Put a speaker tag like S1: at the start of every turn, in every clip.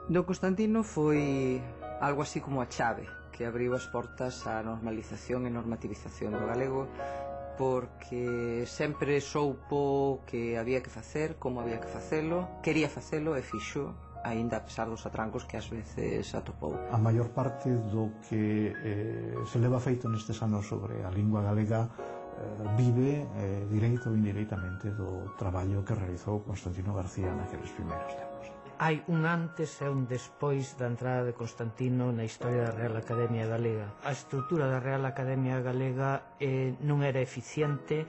S1: Don Constantino foi algo así como a chave que abriu as portas á normalización e normativización do galego, porque sempre soupo que había que facer, como había que facelo, quería facelo e fixo, aínda a pesar dos atrancos que ás veces atopou.
S2: A maior parte do que se leva feito nestes anos sobre a lingua galega vive directo ou indirectamente do traballo que realizou Constantino García naqueles primeiros tempos.
S3: Hai un antes e un despois da entrada de Constantino na historia da Real Academia Galega. A estrutura da Real Academia Galega non era eficiente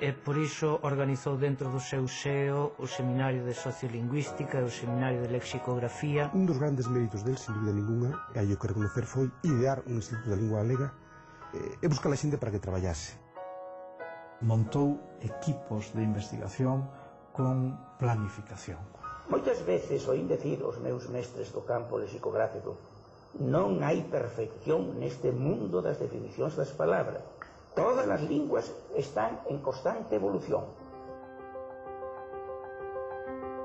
S3: e por iso organizou dentro do seu seo o Seminario de Sociolingüística e o Seminario de Lexicografía.
S4: Un dos grandes méritos del, sin dúbida ninguna, e hai o que reconocer, foi idear un Instituto da Lingua Galega e buscar a xente para que traballase.
S2: Montou equipos de investigación con planificación.
S5: Moitas veces oín decir os meus mestres do campo lexicográfico: non hai perfección neste mundo das definicións das palabras. Todas as linguas están en constante evolución.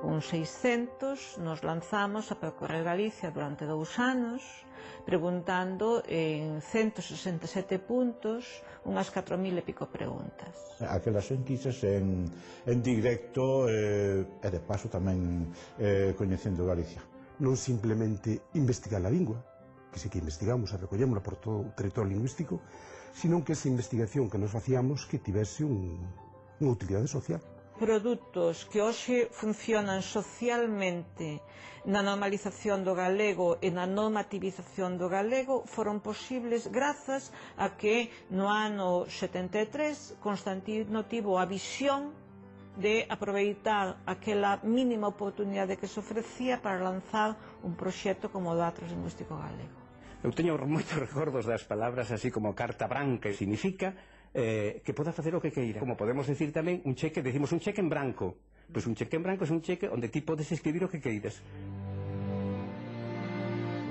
S6: Con 600 nos lanzamos a percorrer Galicia durante 2 anos, preguntando en 167 puntos unhas 4.000 e pico preguntas.
S7: Aquelas enquisas en directo e de paso tamén coñecendo Galicia.
S4: Non simplemente investigar a lingua, que sí que investigamos e recollémola por todo o territorio lingüístico, sino que esa investigación que nos facíamos que tivese unha utilidade social.
S6: Produtos que hoxe funcionan socialmente na normalización do galego e na normativización do galego foron posibles grazas a que no ano 73 Constantino tivo a visión de aproveitar aquela mínima oportunidade que se ofrecía para lanzar un proxecto como o Atlas Lingüístico Galego.
S8: Eu teño moitos recordos das palabras así como carta branca, que significa que poda facer o que queira. Como podemos decir tamén un cheque, decimos un cheque en branco. Pois un cheque en branco é un cheque onde ti podes escribir o que queiras.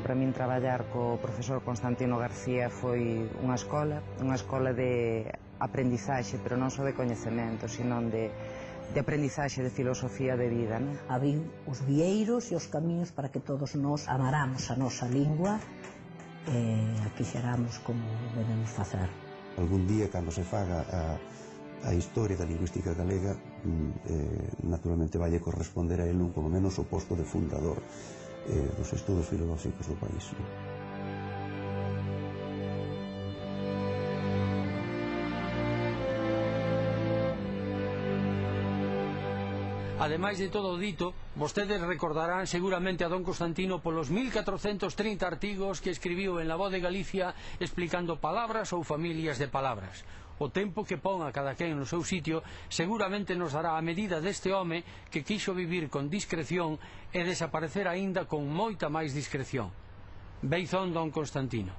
S9: Para min traballar co profesor Constantino García foi unha escola de aprendizaxe, pero non só de coñecemento, sino de aprendizaxe, de filosofía de vida.
S10: Abriu os vieiros e os camiños para que todos nós amaramos a nosa lingua e a quixeramos como debemos facer.
S11: Algún día, cando se faga a historia da lingüística galega, naturalmente vai corresponder a ele como menos o posto de fundador dos estudos filolóxicos do país.
S12: Ademais de todo o dito, vostedes recordarán seguramente a don Constantino polos 1430 artigos que escribiu en La Voz de Galicia explicando palabras ou familias de palabras. O tempo que pon a cada quen no seu sitio seguramente nos dará a medida deste home que quixo vivir con discreción e desaparecer aínda con moita máis discreción. Beizón don Constantino.